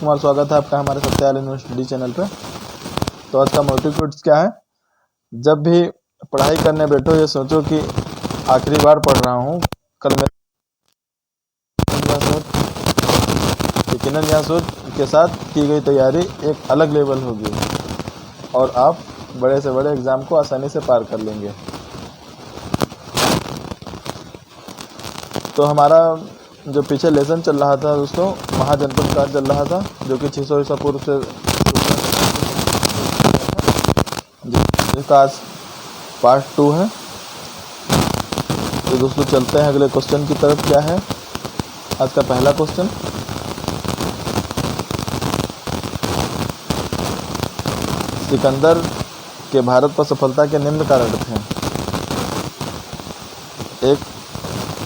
कुमार, स्वागत है आपका हमारे सत्याल यूनिवर्सिटी चैनल पे। तो आज का मोटिव क्विज क्या है? जब भी पढ़ाई करने बैठो ये सोचो कि आखिरी बार पढ़ रहा हूँ, कल मैं यकीनन यह सोच के साथ की गई तैयारी एक अलग लेवल होगी और आप बड़े से बड़े एग्ज़ाम को आसानी से पार कर लेंगे। तो हमारा जो पीछे लेसन चल रहा था दोस्तों, महाजनपद का चल रहा था, जो कि 600 ईसा पूर्व से जिसका आज पार्ट 2 है। तो दोस्तों चलते हैं अगले क्वेश्चन की तरफ। क्या है आज का पहला क्वेश्चन? सिकंदर के भारत पर सफलता के निम्न कारण थे। एक,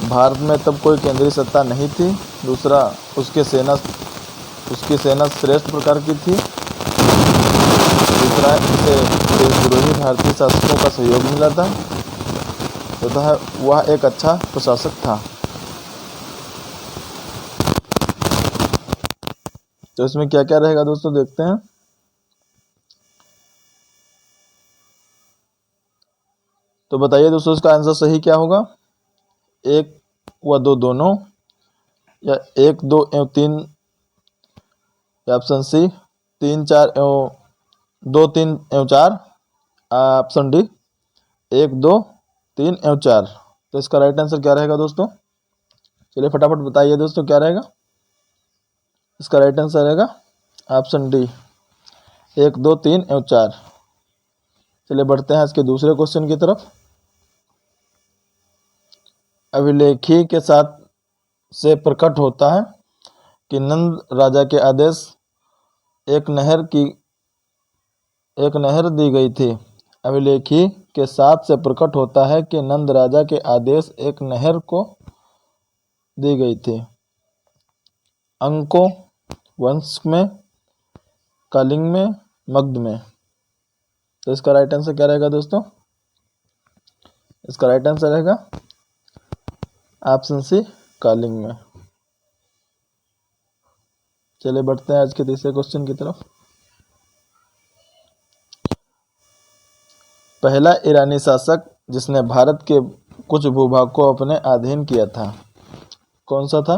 भारत में तब कोई केंद्रीय सत्ता नहीं थी। दूसरा, उसकी सेना श्रेष्ठ प्रकार की थी। दूसरा, इसे देशद्रोही भारतीय शासकों का सहयोग मिला था। तथा वह एक अच्छा प्रशासक था। तो इसमें क्या क्या रहेगा दोस्तों, देखते हैं। तो बताइए दोस्तों इसका आंसर सही क्या होगा? 1 व 2 दोनों, या 1, 2 एवं 3, या ऑप्शन सी 3, 4 एवं 2, 3 एवं 4, ऑप्शन डी 1, 2, 3 एवं 4। तो इसका राइट आंसर क्या रहेगा दोस्तों? चलिए फटाफट बताइए दोस्तों क्या रहेगा। इसका राइट आंसर रहेगा ऑप्शन डी 1, 2, 3 एवं 4। चलिए बढ़ते हैं इसके दूसरे क्वेश्चन की तरफ। अभिलेखी के साथ से प्रकट होता है कि नंद राजा के आदेश एक नहर दी गई थी। अभिलेखी के साथ से प्रकट होता है कि नंद राजा के आदेश एक नहर को दी गई थी। अंको, वंश में, कलिंग में, मगध में। तो इसका राइट आंसर क्या रहेगा दोस्तों? इसका राइट आंसर रहेगा ऑप्शन सी कलिंग में। चलिए बढ़ते हैं आज के तीसरे क्वेश्चन की तरफ। पहला ईरानी शासक जिसने भारत के कुछ भूभाग को अपने अधीन किया था, कौन सा था?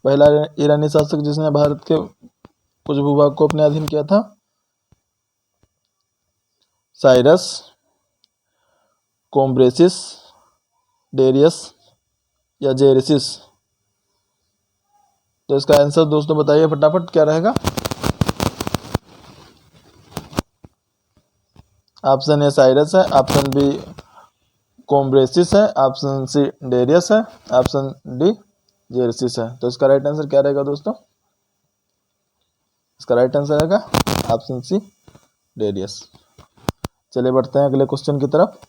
पहला ईरानी शासक जिसने भारत के कुछ भूभाग को अपने अधीन किया था? साइरस, कोम्ब्रेसिस, डेरियस या जेरिसिस। तो इसका आंसर दोस्तों बताइए फटाफट क्या रहेगा। ऑप्शन ए साइरस है, ऑप्शन बी कोम्ब्रेसिस है, ऑप्शन सी डेरियस है, ऑप्शन डी जेरिसिस है। तो इसका राइट आंसर क्या रहेगा दोस्तों? इसका राइट आंसर रहेगा ऑप्शन सी डेरियस। चलिए बढ़ते हैं अगले क्वेश्चन की तरफ।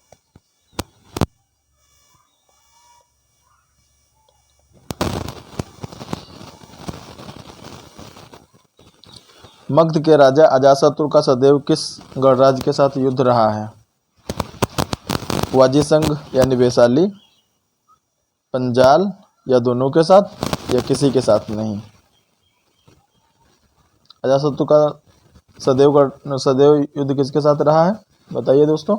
मगध के राजा अजातशत्रु का सदैव किस गणराज्य के साथ युद्ध रहा है? वाजीसंघ यानी वैशाली, पंजाल, या दोनों के साथ, या किसी के साथ नहीं। अजातशत्रु का सदैव युद्ध किसके साथ रहा है बताइए दोस्तों।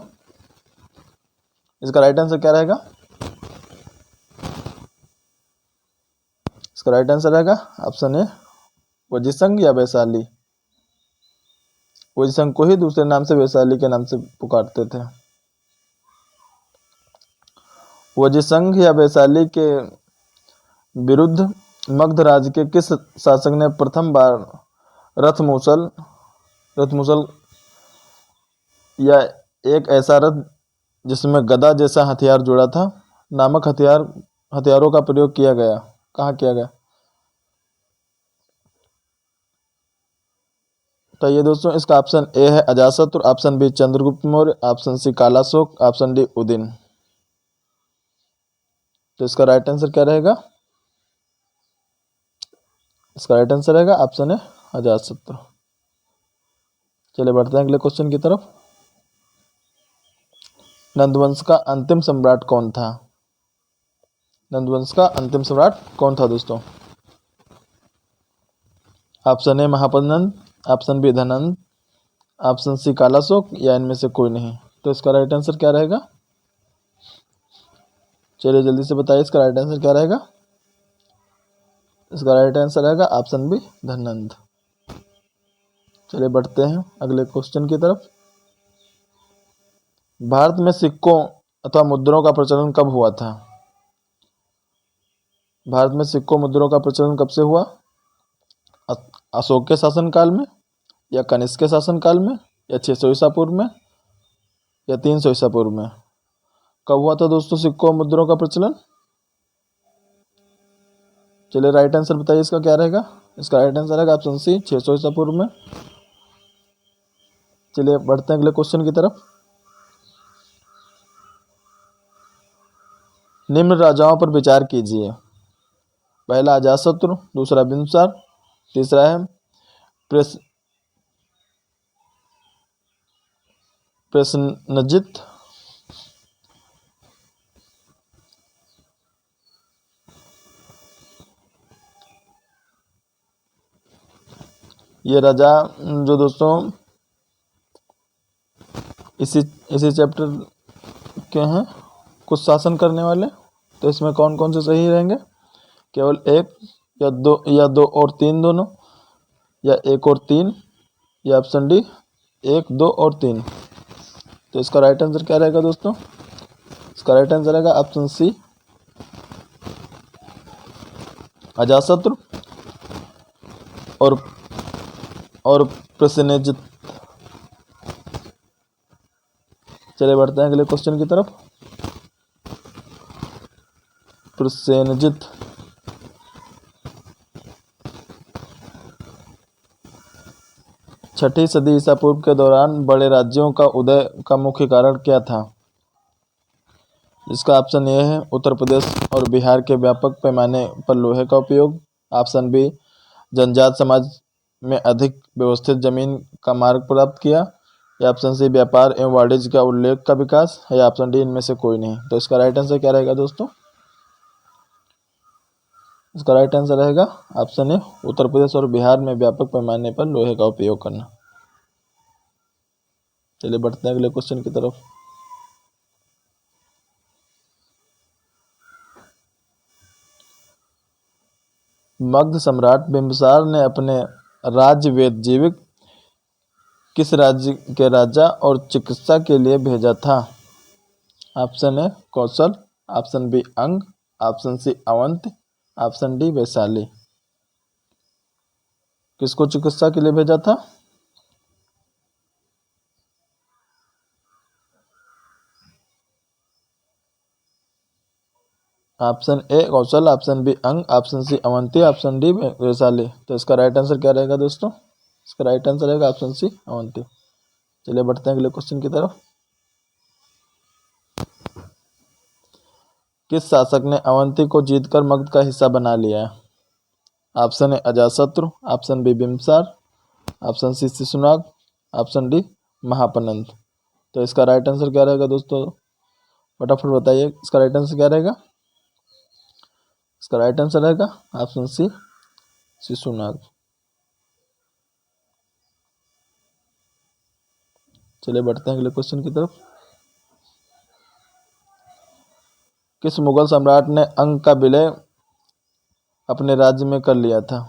इसका राइट आंसर क्या रहेगा? इसका राइट आंसर रहेगा ऑप्शन ए वाजीसंघ या वैशाली। वाजीसंघ को ही दूसरे नाम से वैशाली के नाम से पुकारते थे। वाजीसंघ या वैशाली के विरुद्ध मगध राज्य के किस शासक ने प्रथम बार रथमुसल या एक ऐसा रथ जिसमें गदा जैसा हथियार जुड़ा था नामक हथियारों का प्रयोग किया गया? कहाँ किया गया? तो ये दोस्तों इसका ऑप्शन ए है Ajatashatru, option b Chandragupta Maurya, option c Kalashoka, option d Udayin. तो इसका राइट आंसर क्या रहेगा? इसका राइट आंसर रहेगा ऑप्शन ए अजातशत्रु। चलिए बढ़ते हैं अगले क्वेश्चन की तरफ। नंदवंश का अंतिम सम्राट कौन था? नंदवंश का अंतिम सम्राट कौन था दोस्तों? Option a Mahapadmananda, option b Dhanananda, option c Kalashoka या इनमें से कोई नहीं। तो इसका राइट आंसर क्या रहेगा? चलिए जल्दी से बताइए इसका राइट आंसर क्या रहेगा। इसका राइट आंसर रहेगा ऑप्शन बी धनंद। चलिए बढ़ते हैं अगले क्वेश्चन की तरफ। भारत में सिक्कों अथवा मुद्राओं का प्रचलन कब हुआ था? भारत में सिक्कों मुद्राओं का प्रचलन कब से हुआ? अशोक के शासनकाल में, या कनिष्क के शासनकाल में, या 600 ईसा पूर्व में, या 300 ईसा पूर्व में? कब हुआ था दोस्तों सिक्कों और मुद्राओं का प्रचलन? चलिए राइट आंसर बताइए इसका क्या रहेगा। इसका राइट आंसर रहेगा ऑप्शन सी 600 ईसा पूर्व में। चलिए बढ़ते हैं अगले क्वेश्चन की तरफ। निम्न राजाओं पर विचार कीजिए। पहला अजातशत्रु, दूसरा बिंदुसार, तीसरा है प्रसेनजित, ये राजा जो दोस्तों इसी इसी चैप्टर के हैं कुछ शासन करने वाले। तो इसमें कौन कौन से सही रहेंगे? केवल एक या दो और तीन दोनों, या एक और तीन, या ऑप्शन डी 1, 2 और 3। तो इसका राइट आंसर क्या रहेगा दोस्तों? इसका राइट आंसर रहेगा ऑप्शन सी अजातशत्रु और प्रसेनजित। चलिए बढ़ते हैं अगले क्वेश्चन की तरफ। प्रसेनजित छठी सदी ईसा पूर्व के दौरान बड़े राज्यों का उदय का मुख्य कारण क्या था? इसका ऑप्शन ए है उत्तर प्रदेश और बिहार के व्यापक पैमाने पर लोहे का उपयोग, ऑप्शन बी जनजात समाज में अधिक व्यवस्थित जमीन का मार्ग प्राप्त किया, या ऑप्शन सी व्यापार एवं वाणिज्य का उल्लेख का विकास, या ऑप्शन डी इनमें से कोई नहीं। तो इसका राइट आंसर क्या रहेगा दोस्तों? इसका राइट आंसर रहेगा ऑप्शन ए उत्तर प्रदेश और बिहार में व्यापक पैमाने पर लोहे का उपयोग करना। चलिए बढ़ते हैं अगले क्वेश्चन की तरफ। मगध सम्राट बिंबिसार ने अपने राज्य वेद जीविक किस राज्य के राजा और चिकित्सा के लिए भेजा था? Option a Kaushal, option b Anga, option c Avant, option d Vaishali. किसको चिकित्सा के लिए भेजा था? Option a Kaushal, option b Anga, option c Avanti, option d Vaishali. तो इसका राइट आंसर क्या रहेगा दोस्तों? इसका राइट आंसर रहेगा ऑप्शन सी अवंती। चलिए बढ़ते हैं अगले क्वेश्चन की तरफ। किस शासक ने अवंती को जीतकर मगध का हिस्सा बना लिया है? ऑप्शन ए Ajatashatru, option B Bimbisara, option C Shishunaga, option D Mahapananda. तो इसका राइट आंसर क्या रहेगा दोस्तों? फटाफट बताइए इसका राइट आंसर क्या रहेगा। इसका राइट आंसर रहेगा ऑप्शन सी शिशुनाग। चलिए बढ़ते हैं अगले क्वेश्चन की तरफ। किस मुगल सम्राट ने अंग का विलय अपने राज्य में कर लिया था?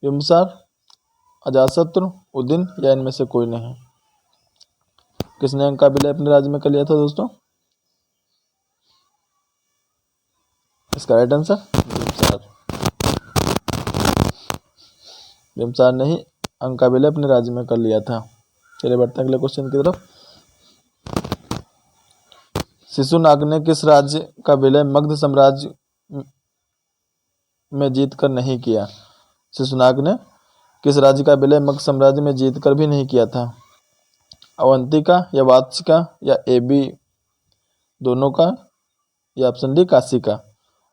बिंबिसार, अजातशत्रु, उदयन, या इनमें से कोई नहीं। किसने अंग का विलय अपने राज्य में कर लिया था दोस्तों? इसका राइट आंसर बिंबिसार। बिंबिसार ने ही अंग का विलय अपने राज्य में कर लिया था। चलिए बढ़ते हैं अगले क्वेश्चन की तरफ। शिशुनाग ने किस राज्य का विलय मगध साम्राज्य में जीतकर नहीं किया? शिशुनाग ने किस राज्य का विलय मगध साम्राज्य में जीतकर भी नहीं किया था? अवंती का, या वात्स्य का, या एबी दोनों का, या ऑप्शन डी काशी का।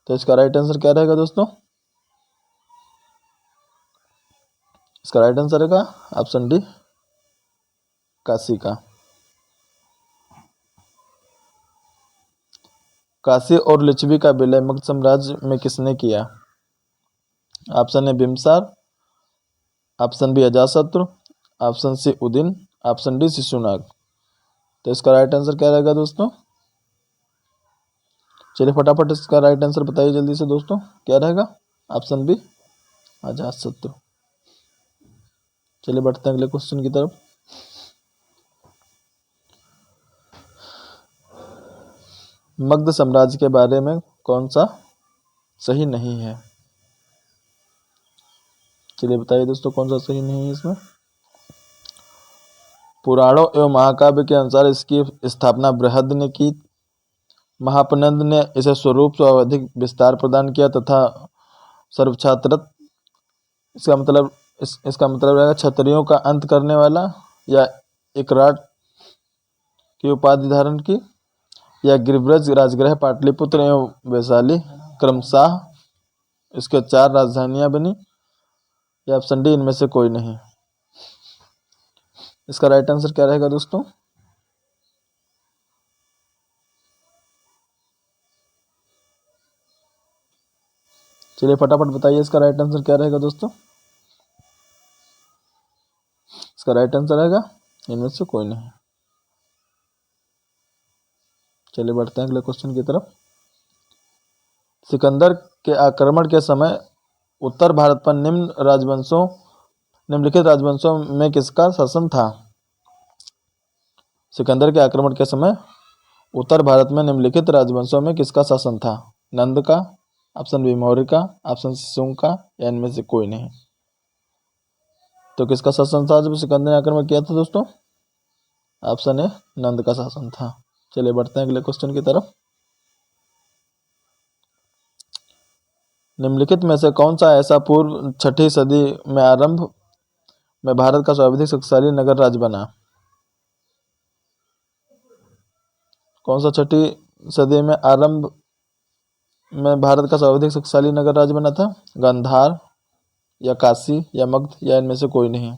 तो इसका राइट आंसर क्या रहेगा दोस्तों? इसका राइट आंसर रहेगा ऑप्शन डी काशी का। काशी और लिच्छवी का विलय मगध साम्राज्य में किसने किया? Option A Bimbisara, option B Ajatashatru, option C Udayin, option D Shishunaga. तो इसका राइट आंसर क्या रहेगा दोस्तों? चलिए फटाफट इसका राइट आंसर बताइए जल्दी से दोस्तों, क्या रहेगा? Option B Ajatashatru. चलिए बढ़ते हैं अगले क्वेश्चन की तरफ। मगध साम्राज्य के बारे में कौन सा सही नहीं है? चलिए बताइए दोस्तों, कौन सा सही नहीं है इसमें? पुराणों एवं महाकाव्य के अनुसार इसकी स्थापना बृहद ने की। महापनंद ने इसे स्वरूप से अधिक विस्तार प्रदान किया तथा सर्वछात्रत, इसका मतलब रहेगा क्षत्रियों का अंत करने वाला, या इकराट की उपाधि धारण की, या गिरिव्रज राजगृह पाटलिपुत्र एवं वैशाली क्रमशः इसके 4 राजधानियां बनी, या ऑप्शन डी इनमें से कोई नहीं। इसका राइट आंसर क्या रहेगा दोस्तों? चलिए फटाफट बताइए इसका राइट आंसर क्या रहेगा दोस्तों? इसका राइट आंसर रहेगा इनमें से कोई नहीं। चलिए बढ़ते हैं अगले क्वेश्चन की तरफ। सिकंदर के आक्रमण के समय उत्तर भारत पर निम्नलिखित राजवंशों में किसका शासन था? सिकंदर के आक्रमण के समय उत्तर भारत में निम्नलिखित राजवंशों में किसका शासन था? नंद का, ऑप्शन बी मौर्य का, ऑप्शन सी शुंग का, या इनमें से कोई नहीं। तो किसका शासन था जब सिकंदर ने आक्रमण किया था दोस्तों? ऑप्शन ए नंद का शासन था। चलिए बढ़ते हैं अगले क्वेश्चन की तरफ। निम्नलिखित में से कौन सा ऐसा पूर्व 6ठी सदी में आरंभ में भारत का सर्वाधिक शक्तिशाली नगर राज्य बना? कौन सा 6ठी सदी में आरंभ में भारत का सर्वाधिक शक्तिशाली नगर राज्य बना था? गांधार, या काशी, या मगध, या इनमें से कोई नहीं।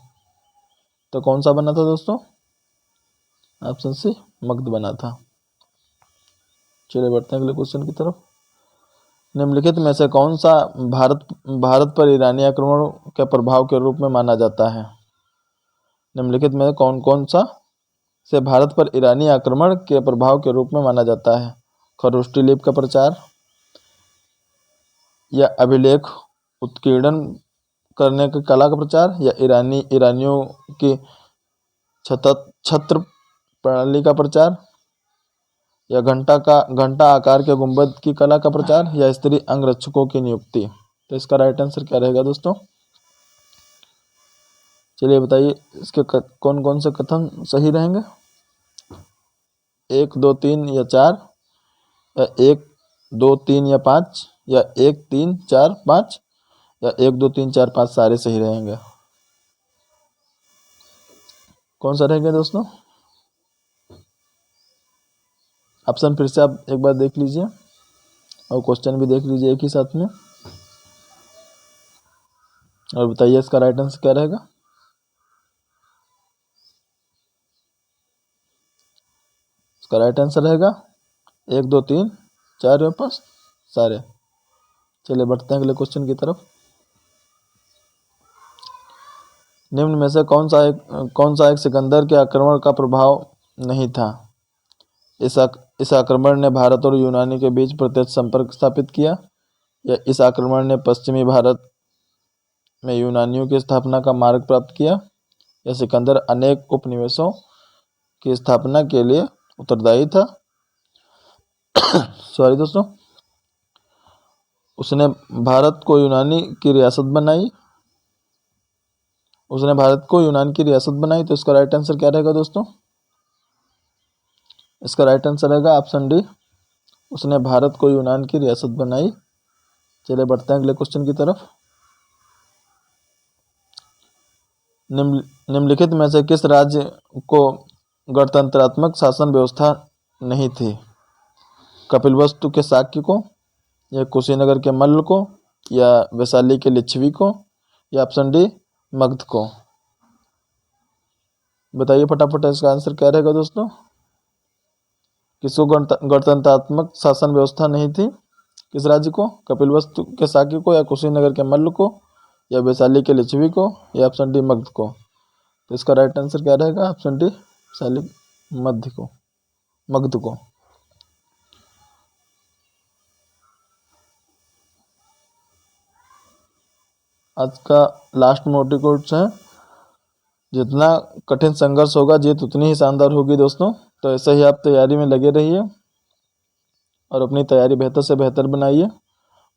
तो कौन सा बना था दोस्तों? ऑप्शन सी मगध बना था। चलिए बढ़ते हैं अगले क्वेश्चन की तरफ। निम्नलिखित में से कौन सा भारत पर ईरानी आक्रमण के प्रभाव के रूप में माना जाता है? निम्नलिखित में कौन सा से भारत पर ईरानी आक्रमण के प्रभाव के रूप में माना जाता है? खरोष्ठी लिपि का प्रचार, या अभिलेख उत्कीर्णन करने की कला का प्रचार, या ईरानियों की छत्र प्रणाली का प्रचार, या घंटा आकार के गुंबद की कला का प्रचार, या स्त्री अंगरक्षकों की नियुक्ति। तो इसका राइट आंसर क्या रहेगा दोस्तों? चलिए बताइए इसके कौन कौन से कथन सही रहेंगे? 1, 2, 3 या 4, या 1, 2, 3 या 5, या 1, 3, 4, 5, या 1, 2, 3, 4, 5 सारे सही रहेंगे। कौन सा रहेगा दोस्तों? ऑप्शन फिर से आप एक बार देख लीजिए और क्वेश्चन भी देख लीजिए एक ही साथ में, और बताइए इसका राइट आंसर क्या रहेगा? इसका राइट आंसर रहेगा 1, 2, 3, 4 या 5 सारे। चलिए बढ़ते हैं अगले क्वेश्चन की तरफ। निम्न में से कौन सा एक सिकंदर के आक्रमण का प्रभाव नहीं था? इस आक्रमण ने भारत और यूनानी के बीच प्रत्यक्ष संपर्क स्थापित किया, या इस आक्रमण ने पश्चिमी भारत में यूनानियों की स्थापना का मार्ग प्राप्त किया, या सिकंदर अनेक उपनिवेशों की स्थापना के लिए उत्तरदायी था। सॉरी दोस्तों, उसने भारत को यूनान की रियासत बनाई। तो इसका राइट आंसर क्या रहेगा दोस्तों? इसका राइट आंसर रहेगा ऑप्शन डी, उसने भारत को यूनान की रियासत बनाई। चलिए बढ़ते हैं अगले क्वेश्चन की तरफ। निम्नलिखित में से किस राज्य को गणतंत्रात्मक शासन व्यवस्था नहीं थी? कपिलवस्तु के शाक्य को, या कुशीनगर के मल्ल को, या वैशाली के लिच्छवी को, या ऑप्शन डी मगध को। बताइए फटाफट इसका आंसर क्या रहेगा दोस्तों? किसको गणतंत्रात्मक शासन व्यवस्था नहीं थी? किस राज्य को? कपिलवस्तु के शाक्य को, या कुशीनगर के मल्ल को, या वैशाली के लिच्छवी को, या ऑप्शन डी मगध को। तो इसका राइट आंसर क्या रहेगा? ऑप्शन डी वैशाली मध्य को, मगध को। आज का लास्ट मोटिव कोट्स है, जितना कठिन संघर्ष होगा जीत उतनी ही शानदार होगी दोस्तों। तो ऐसे ही आप तैयारी में लगे रहिए और अपनी तैयारी बेहतर से बेहतर बनाइए।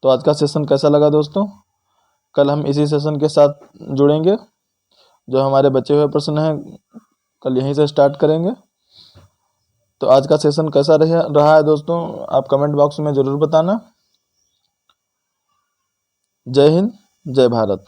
तो आज का सेशन कैसा लगा दोस्तों? कल हम इसी सेशन के साथ जुड़ेंगे। जो हमारे बचे हुए प्रश्न हैं कल यहीं से स्टार्ट करेंगे। तो आज का सेशन कैसा रहा है दोस्तों, आप कमेंट बॉक्स में ज़रूर बताना। जय हिंद, जय भारत।